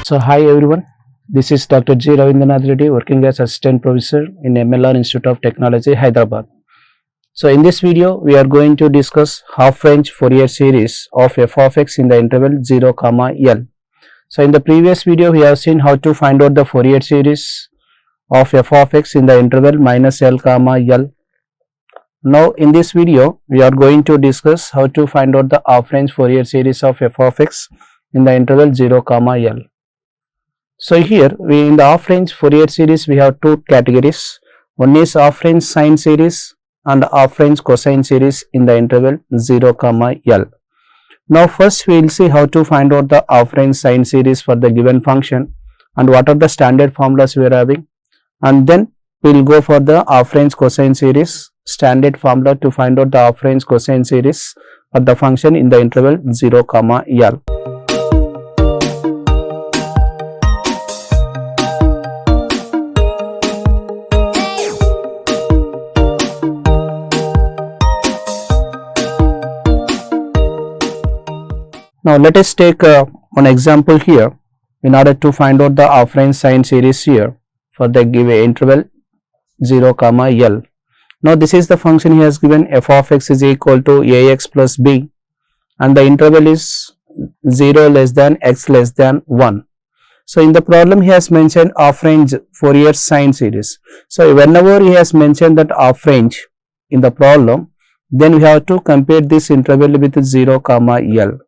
So hi everyone, this is Dr. G. Ravindranath Reddy working as Assistant Professor in MLR Institute of Technology, Hyderabad. So in this video, we are going to discuss half-range Fourier series of f of x in the interval 0, L. So in the previous video, we have seen how to find out the Fourier series of f of x in the interval minus L, L. Now in this video, we are going to discuss how to find out the half-range Fourier series of f of x in the interval 0, L. So here in the half-range Fourier series we have two categories. One is half-range sine series and half-range cosine series in the interval 0, L. Now first we will see how to find out the half-range sine series for the given function and what are the standard formulas we are having, and then we will go for the half-range cosine series standard formula to find out the half-range cosine series for the function in the interval 0, L. Now let us take one example here in order to find out the half-range sine series here for the given interval 0, L. Now this is the function he has given, f of x is equal to ax plus b, and the interval is 0 less than x less than 1. So in the problem he has mentioned half-range Fourier sine series. So whenever he has mentioned that half-range in the problem, then we have to compare this interval with 0, L.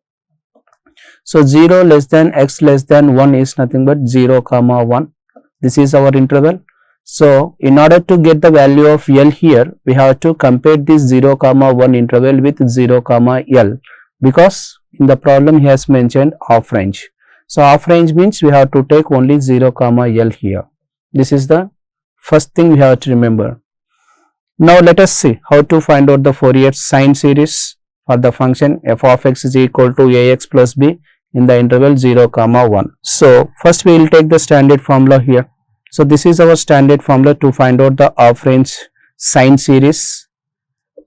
So 0 less than x less than 1 is nothing but 0, 1. This is our interval. So in order to get the value of L here, we have to compare this 0, 1 interval with 0, L, because in the problem he has mentioned half range. So half range means we have to take only 0, L here. This is the first thing we have to remember. Now let us see how to find out the Fourier sine series for the function f of x is equal to ax plus b in the interval 0, 1. So first we will take the standard formula here. So this is our standard formula to find out the half-range sine series.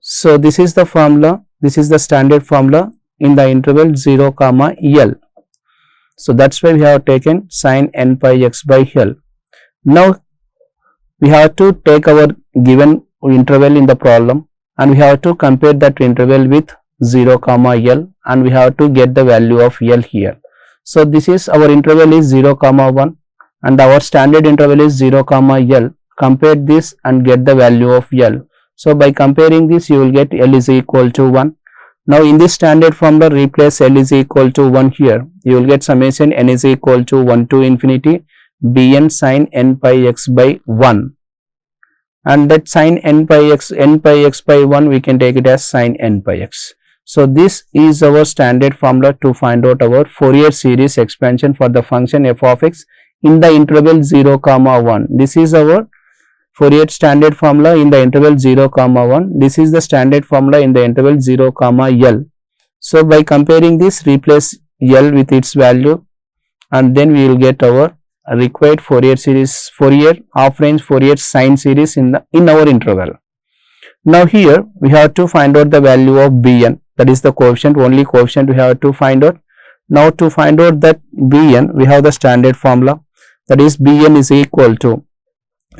So this is the formula, this is the standard formula in the interval 0, L. So that's why we have taken sin n pi x by L. Now we have to take our given interval in the problem and we have to compare that interval with 0, L, and we have to get the value of L here. So this is our interval is 0, 1 and our standard interval is 0, L. Compare this and get the value of L. So by comparing this you will get L is equal to 1. Now in this standard formula replace L is equal to 1 here. You will get summation n is equal to 1 to infinity bn sin n pi x by 1. And that sin n pi x by 1 we can take it as sin n pi x. So this is our standard formula to find out our Fourier series expansion for the function f of x in the interval 0, 1. This is our Fourier standard formula in the interval 0, 1. This is the standard formula in the interval 0, L. So by comparing this, replace L with its value and then we will get our required Fourier series, Fourier half-range Fourier sine series in our interval. Now here we have to find out the value of Bn, that is the coefficient, only coefficient we have to find out. Now to find out that Bn, we have the standard formula, that is Bn is equal to,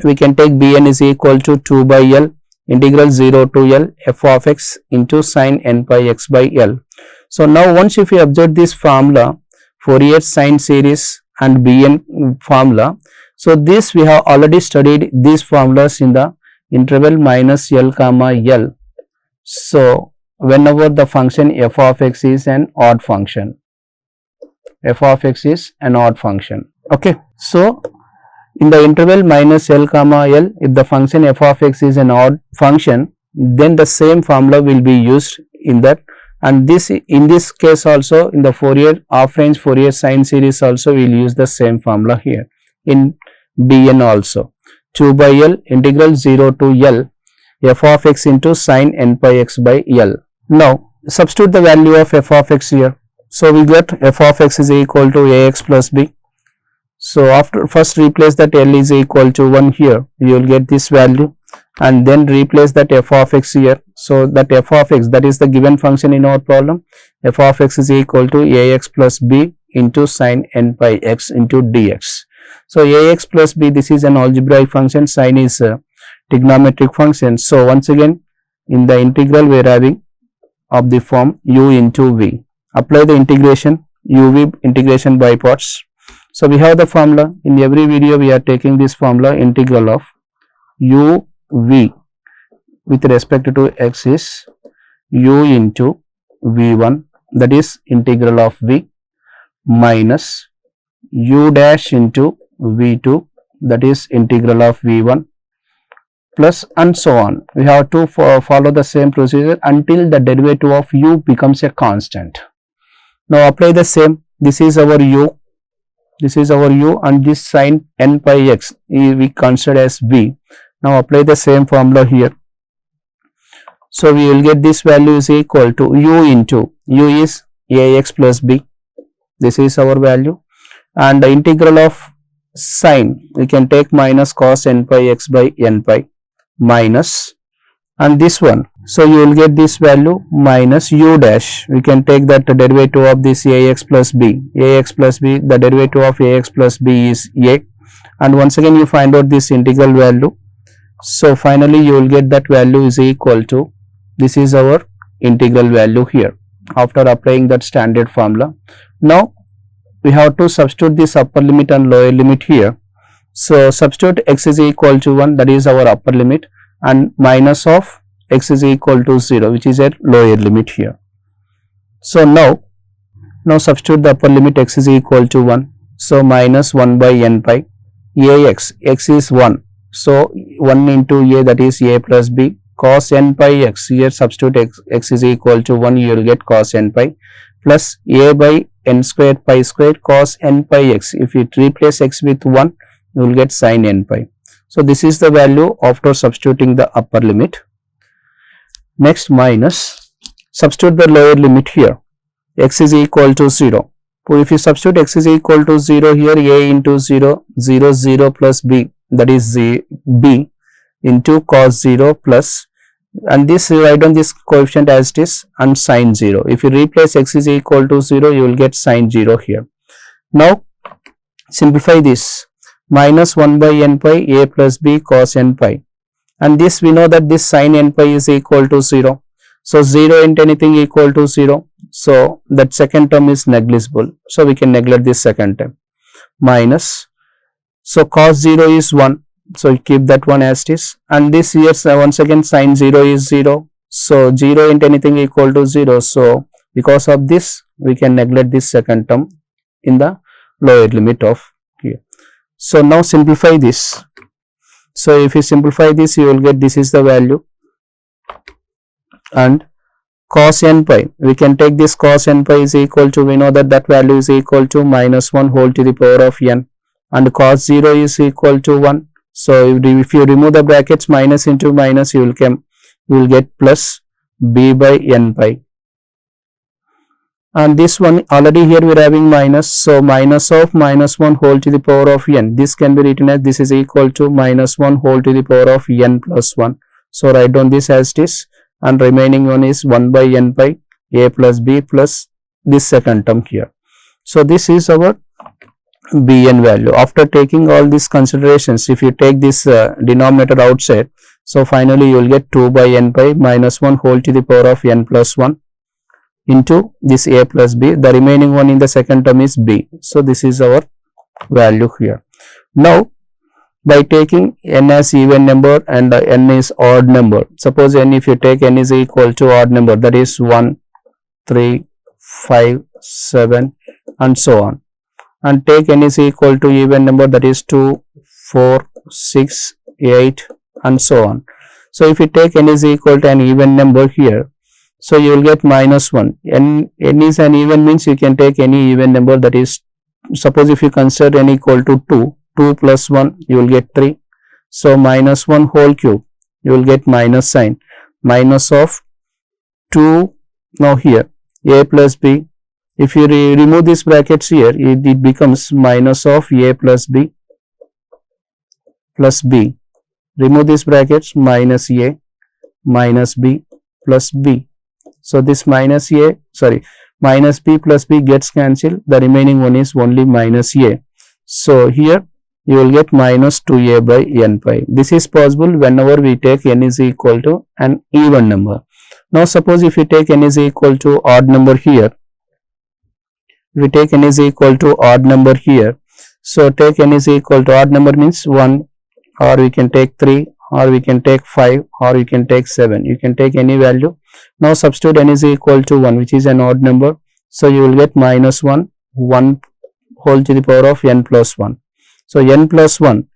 we can take Bn is equal to 2 by L integral 0 to L f of x into sin n pi x by L. So now once if we observe this formula, Fourier sine series and Bn formula, so this we have already studied these formulas in the interval minus L, L. So whenever the function f of x is an odd function, f of x is an odd function. Okay. So in the interval minus L, L, if the function f of x is an odd function, then the same formula will be used in that, and this in this case also in the Fourier half-range Fourier sine series also we will use the same formula here in Bn also. 2 by L integral 0 to L f of x into sin n pi x by L. Now substitute the value of f of x here. So we get f of x is equal to ax plus b. So after first replace that L is equal to 1 here, you will get this value and then replace that f of x here. So that f of x, that is the given function in our problem, f of x is equal to ax plus b into sin n pi x into dx. So ax plus b, this is an algebraic function, sin is a trigonometric function. So once again in the integral we are having of the form u into v. Apply the integration, uv integration by parts. So we have the formula. In every video we are taking this formula, integral of u v with respect to x is u into v1, that is integral of v, minus u dash into v2, that is integral of v1, plus and so on. We have to follow the same procedure until the derivative of u becomes a constant. Now apply the same. This is our u, and this sin n pi x we consider as v. Now apply the same formula here. So we will get this value is equal to u into, u is ax plus b, this is our value, and the integral of sin we can take minus cos n pi x by n pi, minus, and this one, so you will get this value minus u dash, we can take that derivative of this ax plus b, the derivative of ax plus b is a, and once again you find out this integral value. So finally you will get that value is equal to, this is our integral value here after applying that standard formula. Now we have to substitute this upper limit and lower limit here. So substitute x is equal to 1, that is our upper limit, and minus of x is equal to 0, which is a lower limit here. So now substitute the upper limit, x is equal to 1, so minus 1 by n pi, ax, x is 1, so 1 into a, that is a plus b, cos n pi x, here substitute x is equal to 1, you will get cos n pi, plus a by n squared pi squared cos n pi x, if you replace x with 1 you will get sin n pi. So this is the value after substituting the upper limit. Next minus, substitute the lower limit here, x is equal to 0. So if you substitute x is equal to 0 here, a into 0, 0 0 plus b, that is b into cos 0 plus, and this write down this coefficient as it is, and sin 0. If you replace x is equal to 0 you will get sin 0 here. Now simplify this, minus 1 by n pi a plus b cos n pi, and this we know that this sin n pi is equal to 0. So 0 into anything equal to 0, so that second term is negligible, so we can neglect this second term, minus, so cos 0 is 1, so keep that one as it is, and this here once again sin 0 is 0, so 0 into anything equal to 0, so because of this we can neglect this second term in the lower limit of here. So now simplify this. So if you simplify this you will get, this is the value, and cos n pi, we can take this cos n pi is equal to, we know that that value is equal to minus 1 whole to the power of n, and cos 0 is equal to 1. So if you remove the brackets, minus into minus, you will get plus b by n pi, and this one already here we are having minus, so minus of minus 1 whole to the power of n, this can be written as, this is equal to minus 1 whole to the power of n plus 1. So write down this as it is, and remaining one is 1 by n pi a plus b plus this second term here. So this is our bn value. After taking all these considerations, if you take this denominator outside, so finally you will get 2 by n pi minus 1 whole to the power of n plus 1 into this a plus b, the remaining one in the second term is b. So this is our value here. Now by taking n as even number and n is odd number, suppose n, if you take n is equal to odd number, that is 1, 3, 5, 7 and so on, and take n is equal to even number, that is 2, 4, 6, 8 and so on. So if you take n is equal to an even number here, so you will get minus 1. N is an even means you can take any even number, that is, suppose if you consider n equal to 2, 2 plus 1 you will get 3. So minus 1 whole cube, you will get minus sign, minus of 2, now here a plus b, if you remove these brackets here, it becomes minus of a plus b plus b, remove these brackets, minus a minus b plus b. So this minus a, sorry, minus b plus b gets cancelled, the remaining one is only minus a. So here you will get minus 2a by n pi. This is possible whenever we take n is equal to an even number. Now suppose if we take n is equal to odd number here, we take n is equal to odd number here. So take n is equal to odd number means 1, or we can take 3, or we can take 5, or we can take 7. You can take any value. Now substitute n is equal to 1, which is an odd number. So you will get minus 1, 1 whole to the power of n plus 1. So n plus 1,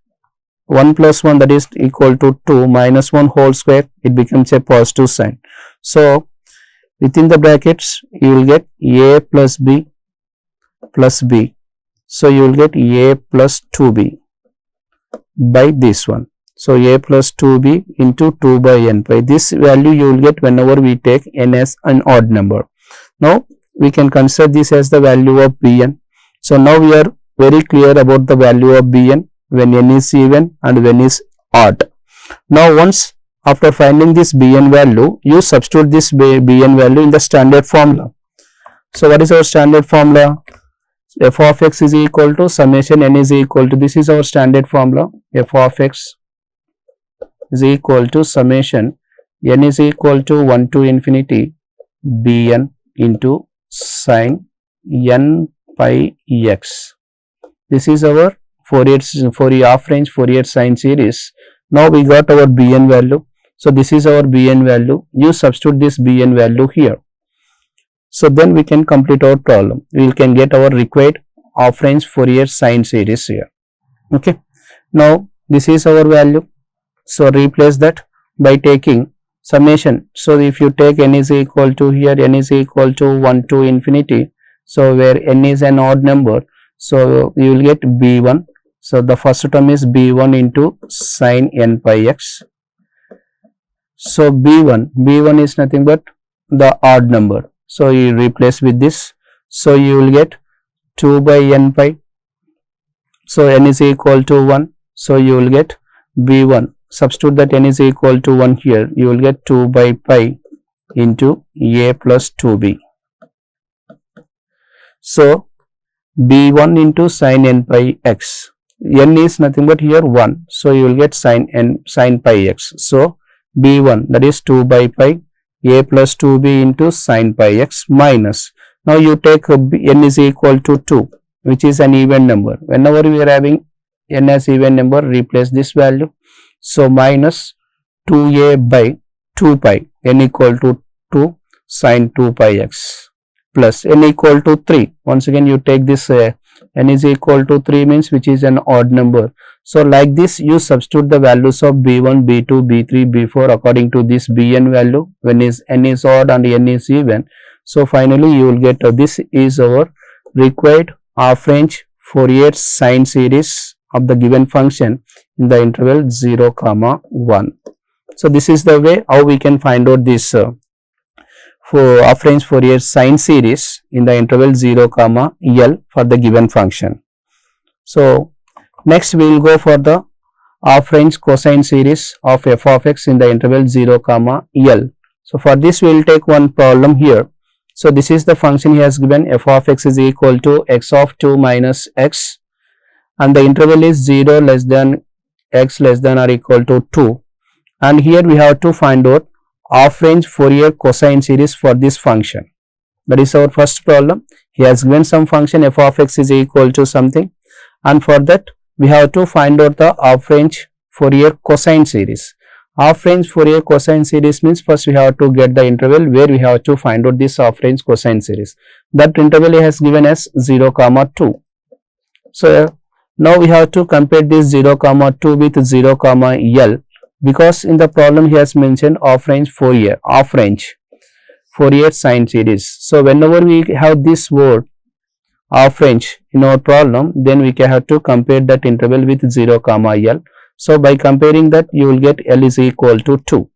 1 plus 1, that is equal to 2, minus 1 whole square, it becomes a positive sign. So within the brackets you will get a plus b plus b. So you will get a plus 2b by this one. So a plus 2b into 2 by n pi. This value you will get whenever we take n as an odd number. Now we can consider this as the value of bn. So now we are very clear about the value of bn when n is even and when is odd. Now once after finding this bn value, you substitute this bn value in the standard formula. So what is our standard formula? F of x is equal to summation n is equal to, this is our standard formula, f of x is equal to summation n is equal to 1 to infinity bn into sin n pi x. This is our Fourier half range Fourier sine series. Now we got our bn value. So this is our bn value. You substitute this bn value here. So then we can complete our problem. We can get our required half range Fourier sine series here. Okay. Now this is our value. So replace that by taking summation. So if you take n is equal to here, n is equal to 1 to infinity. So where n is an odd number, so you will get b1. So the first term is b1 into sin n pi x. So b1 is nothing but the odd number. So you replace with this. So you will get 2 by n pi. So n is equal to 1. So you will get b1. Substitute that n is equal to 1 here. You will get 2 by pi into a plus 2b. So b1 into sin n pi x. N is nothing but here 1. So you will get sin pi x. So b1, that is 2 by pi a plus 2b into sin pi x minus. Now you take n is equal to 2, which is an even number. Whenever we are having n as even number, replace this value. So minus 2a by 2 pi, n equal to 2 sin 2 pi x plus n equal to 3. Once again you take this n is equal to 3 means which is an odd number. So like this you substitute the values of b1, b2, b3, b4 according to this bn value when n is odd and n is even. So finally you will get this is our required half range Fourier sine series of the given function in the interval 0, 1. So this is the way how we can find out this for half range Fourier sine series in the interval 0, L for the given function. So next we will go for the half range cosine series of f of x in the interval 0, L. So for this we will take one problem here. So this is the function he has given, f of x is equal to x of 2 minus x, and the interval is 0 less than x less than or equal to 2. And here we have to find out half range Fourier cosine series for this function. That is our first problem. He has given some function f of x is equal to something, and for that we have to find out the half range Fourier cosine series. Half range Fourier cosine series means first we have to get the interval where we have to find out this half range cosine series. That interval he has given as 0, 2. So now we have to compare this 0, 2 with 0, L, because in the problem he has mentioned half range Fourier sine series. So whenever we have this word half range in our problem, then we have to compare that interval with 0, L. So by comparing that you will get L is equal to 2.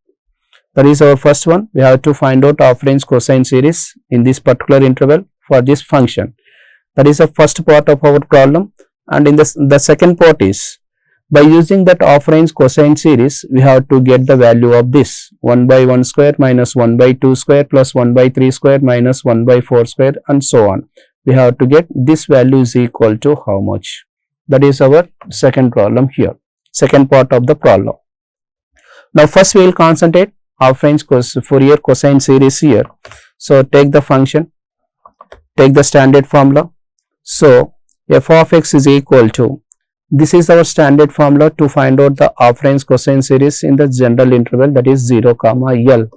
That is our first one. We have to find out half range cosine series in this particular interval for this function. That is the first part of our problem. And in the second part is By using that half range cosine series, we have to get the value of this 1 by 1 square minus 1 by 2 square plus 1 by 3 square minus 1 by 4 square and so on. We have to get this value is equal to how much. That is our second problem here, second part of the problem. Now first we will concentrate half range Fourier cosine series here. So take the function, take the standard formula. So f of x is equal to, this is our standard formula to find out the half range cosine series in the general interval, that is 0 comma L.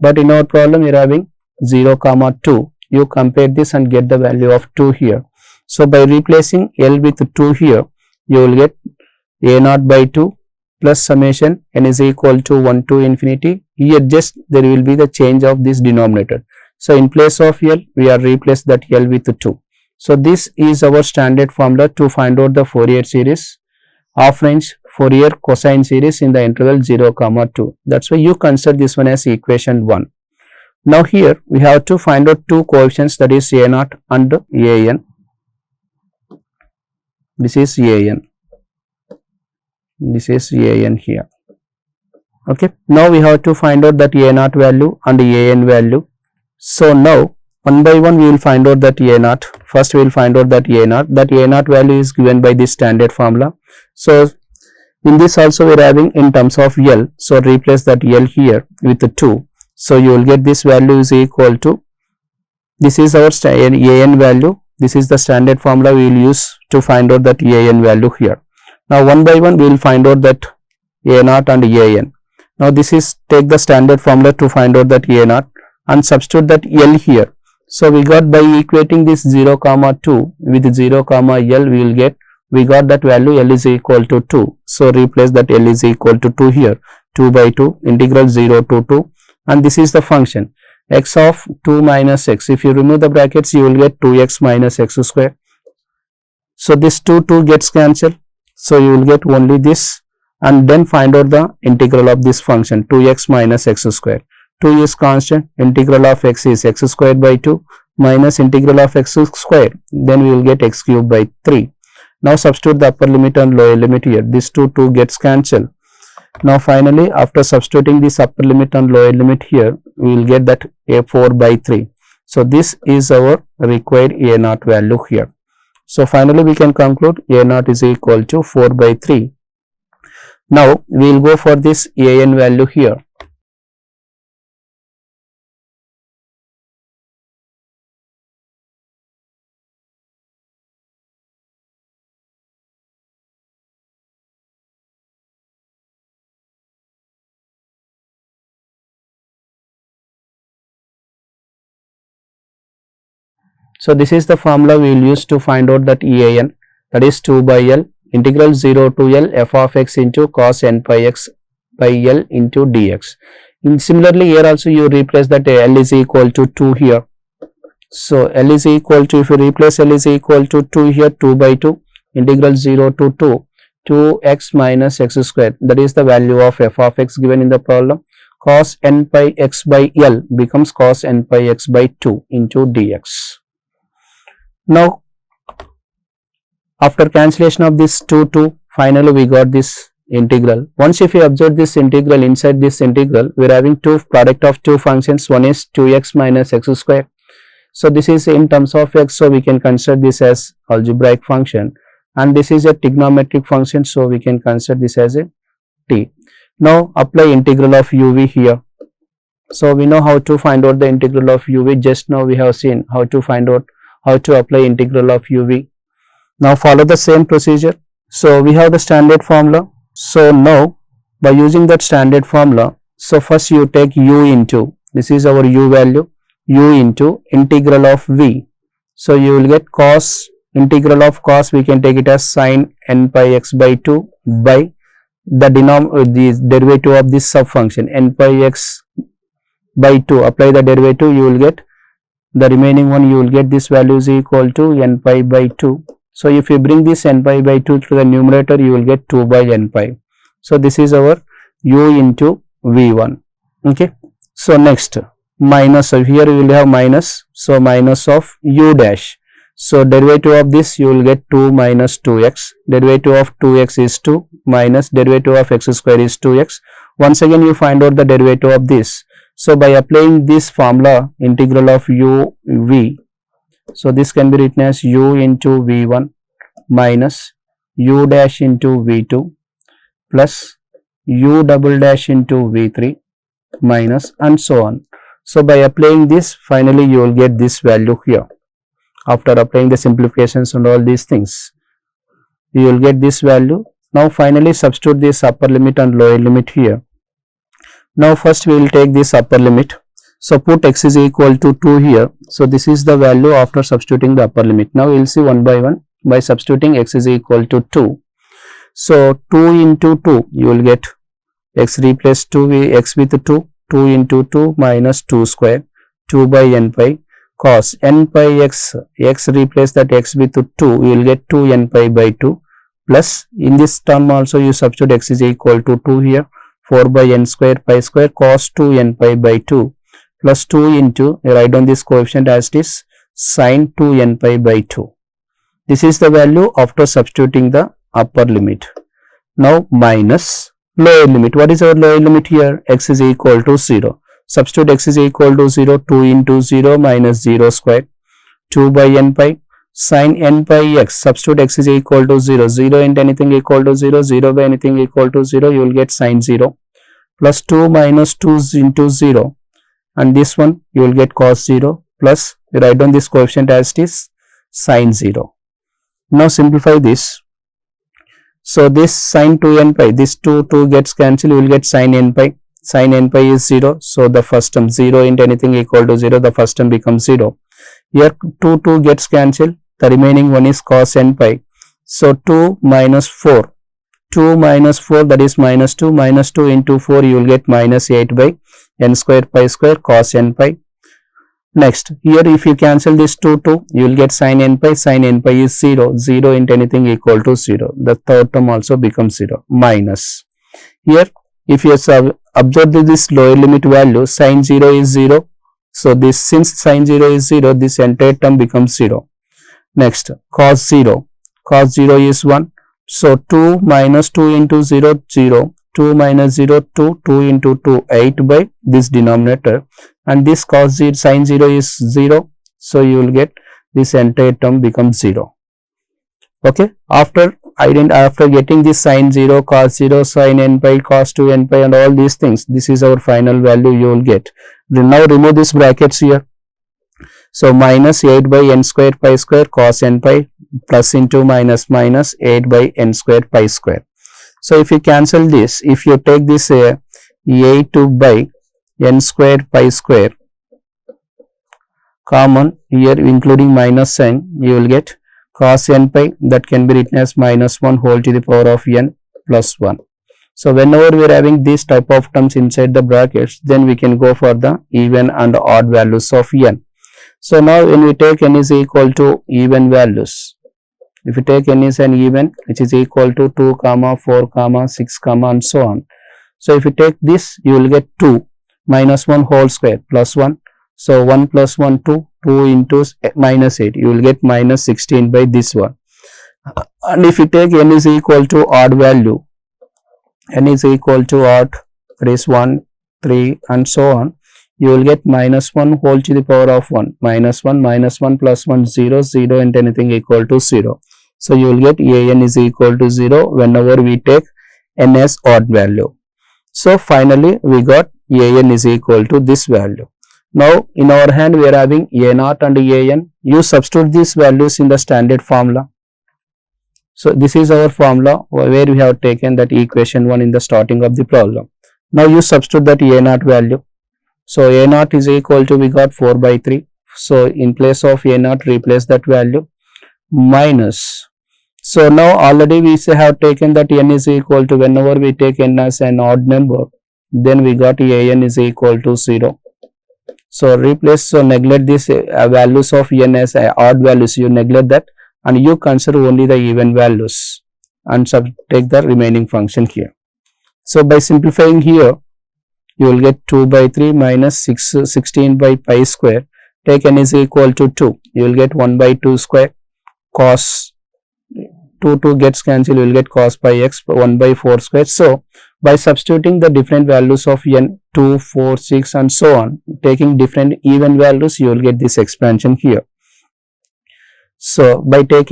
But in our problem we are having 0 comma 2. You compare this and get the value of 2 here. So by replacing L with 2 here, you will get a0 by 2 plus summation n is equal to 1 to infinity. Here just there will be the change of this denominator. So in place of L, we are replace that L with 2. So this is our standard formula to find out the Fourier series, half range Fourier cosine series in the interval 0 comma 2. That's why you consider this one as equation 1. Now here we have to find out two coefficients, that is a0 and an. This is an. This is an here. Okay. Now we have to find out that a0 value and an value. So now one by one we will find out that a0. First we will find out that a0. That a0 value is given by this standard formula. So in this also we are having in terms of L. So replace that L here with the 2. So you will get this value is equal to, this is our an value. This is the standard formula we will use to find out that an value here. Now one by one we will find out that a0 and an. Now this is, take the standard formula to find out that a0 and substitute that L here. So we got, by equating this 0 comma 2 with 0 comma L, we will get, we got that value L is equal to 2. So replace that L is equal to 2 here, 2 by 2 integral 0 to 2, and this is the function x of 2 minus x. If you remove the brackets, you will get 2x minus x square. So this 2 gets cancelled. So you will get only this, and then find out the integral of this function 2x minus x square. 2 is constant, integral of x is x squared by 2 minus integral of x squared, then we will get x cubed by 3. Now substitute the upper limit and lower limit here. This 2 gets cancelled. Now finally after substituting this upper limit and lower limit here, we will get that a4 by 3. So this is our required a0 value here. So finally we can conclude a0 is equal to 4 by 3. Now we will go for this an value here. So this is the formula we will use to find out that an, that is 2 by L integral 0 to L f of x into cos n pi x by L into dx. And similarly here also you replace that L is equal to 2 here. So L is equal to, if you replace L is equal to 2 here, 2 by 2 integral 0 to 2 2x minus x square, that is the value of f of x given in the problem. Cos n pi x by L becomes cos n pi x by 2 into dx. Now after cancellation of this 2, finally we got this integral. Once if you observe this integral, inside this integral we are having two product of two functions. One is 2x minus x square. So this is in terms of x, so we can consider this as algebraic function, and this is a trigonometric function, so we can consider this as a t. Now apply integral of uv here. So we know how to find out the integral of uv. Just now we have seen how to find out, how to apply integral of uv. Now follow the same procedure. So we have the standard formula. So now by using that standard formula, so first you take u into, this is our u value, u into integral of v. So you will get cos, integral of cos we can take it as sin n pi x by 2 by the derivative of this sub function n pi x by 2. Apply the derivative, you will get the remaining one, you will get this value is equal to n pi by 2. So if you bring this n pi by 2 to the numerator, you will get 2 by n pi. So this is our u into v1. Okay. So next minus, so here you will have minus, so minus of u dash. So derivative of this you will get 2 minus 2x, derivative of 2x is 2, minus derivative of x square is 2x. Once again you find out the derivative of this. So by applying this formula, integral of u v, so this can be written as u into v1 minus u dash into v2 plus u double dash into v3 minus and so on. So by applying this, finally you will get this value here. After applying the simplifications and all these things, you will get this value. Now finally substitute this upper limit and lower limit here. Now first we will take this upper limit. So put x is equal to 2 here. So this is the value after substituting the upper limit. Now we will see one by one. By substituting x is equal to 2. So 2 into 2 you will get x replace 2 x with 2. 2 into 2 minus 2 square, 2 by n pi cos n pi x, x replace that x with 2, you will get 2 n pi by 2 plus in this term also you substitute x is equal to 2 here, 4 by n square pi square cos 2 n pi by 2 plus 2 into, you write down this coefficient as it is, sin 2 n pi by 2. This is the value after substituting the upper limit. Now minus lower limit. What is our lower limit here? X is equal to 0. Substitute x is equal to 0. 2 into 0 minus 0 square. 2 by n pi sin n pi x. Substitute x is equal to 0. 0 into anything equal to 0. 0 by anything equal to 0. You will get sin 0. Plus 2 minus 2 into 0. And this one you will get cos 0. Plus you write down this coefficient as it is, sin 0. Now simplify this. So this sin 2 n pi, this 2 gets cancelled, you will get sin n pi. Sin n pi is 0. So the first term 0 into anything equal to 0, the first term becomes 0. Here 2 gets cancelled, the remaining one is cos n pi. So 2 minus 4. 2 minus 4 that is minus 2. Minus 2 into 4 you will get minus 8 by n square pi square cos n pi. Next, here if you cancel this 2, you will get sin n pi. Sin n pi is 0. 0 into anything equal to 0. The third term also becomes 0. Minus. Here, if you observe this lower limit value, sin 0 is 0. So, this since sin 0 is 0, this entire term becomes 0. Next, cos 0. Cos 0 is 1. So, 2 minus 2 into 0, 0. 2 minus 0, 2. 2 into 2, 8 by this denominator. And this cos 0, sin 0 is 0. So, you will get this entire term becomes 0. Okay. After getting this sin 0, cos 0, sin n pi, cos 2 n pi and all these things, this is our final value you will get. Then now remove these brackets here. So, minus 8 by n square pi square cos n pi plus into minus 8 by n square pi square. So, if you cancel this, if you take this 8 by n square pi square common here including minus sign, you will get cos n pi, that can be written as minus 1 whole to the power of n plus 1. So, whenever we are having this type of terms inside the brackets, then we can go for the even and odd values of n. So, now when we take n is equal to even values, if you take n is an even which is equal to 2, 4, 6, and so on. So, if you take this, you will get 2 minus 1 whole square plus 1. So, 1 plus 1, 2, 2 into minus 8, you will get minus 16 by this one. And if you take n is equal to odd value, n is equal to odd, that is 1, 3 and so on, you will get minus 1 whole to the power of 1, minus 1 plus 1, 0, 0 and anything equal to 0. So, you will get an is equal to 0 whenever we take n as odd value. So, finally, we got an is equal to this value. Now, in our hand, we are having a0 and an. You substitute these values in the standard formula. So, this is our formula where we have taken that equation 1 in the starting of the problem. Now, you substitute that a0 value. So, a0 is equal to, we got 4 by 3. So, in place of a0, replace that value minus. So, now already we have taken that n is equal to, whenever we take n as an odd number, then we got an is equal to 0. So, replace, so neglect this values of n as odd values, you neglect that and you consider only the even values and take the remaining function here. So, by simplifying here, you will get 2 by 3 minus 16 by pi square. Take n is equal to 2, you will get 1 by 2 square cos 2 gets cancelled, you will get cos pi x 1 by 4 square. So by substituting the different values of n, 2, 4, 6 and so on, taking different even values, you will get this expansion here. So by take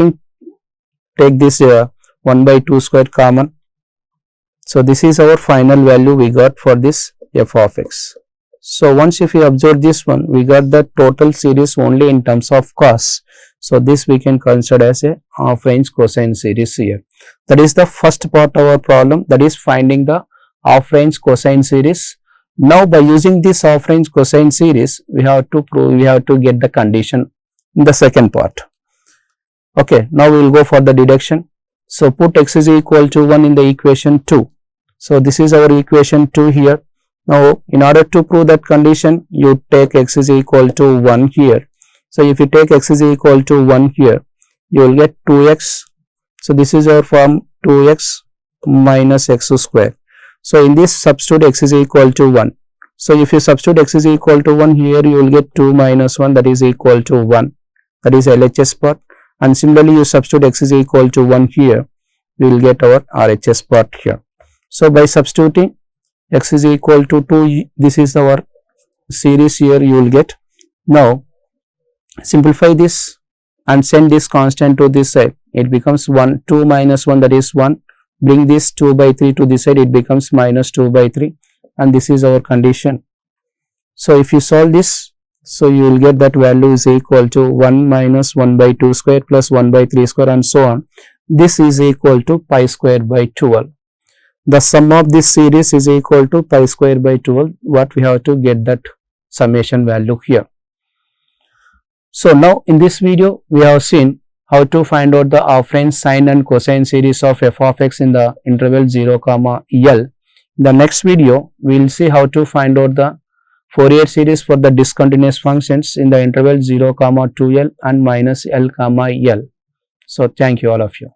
this 1 by 2 square common. So this is our final value we got for this f of x. So once if we observe this one, we got the total series only in terms of cos. So this we can consider as a half range cosine series here. That is the first part of our problem, that is finding the half range cosine series. Now by using this half range cosine series, we have to get the condition in the second part. Okay, now we will go for the deduction. So put x is equal to 1 in the equation 2. So this is our equation 2 here. Now in order to prove that condition, you take x is equal to 1 here. So if you take x is equal to 1 here, you will get 2x. So this is our form 2x minus x square. So in this substitute x is equal to 1. So if you substitute x is equal to 1 here, you will get 2 minus 1, that is equal to 1. That is LHS part. And similarly you substitute x is equal to 1 here, we will get our RHS part here. So by substituting x is equal to 2, this is our series here you will get. Now simplify this and send this constant to this side, it becomes 1, 2 minus 1, that is 1. Bring this 2 by 3 to this side, it becomes minus 2 by 3, and this is our condition. So if you solve this, so you will get that value is equal to 1 minus 1 by 2 square plus 1 by 3 square and so on. This is equal to pi square by 12. The sum of this series is equal to pi square by 12. What we have to get that summation value here. So now in this video we have seen how to find out the half range sine and cosine series of f of x in the interval 0, L. In the next video we will see how to find out the Fourier series for the discontinuous functions in the interval 0, 2L and minus L, L. So thank you all of you.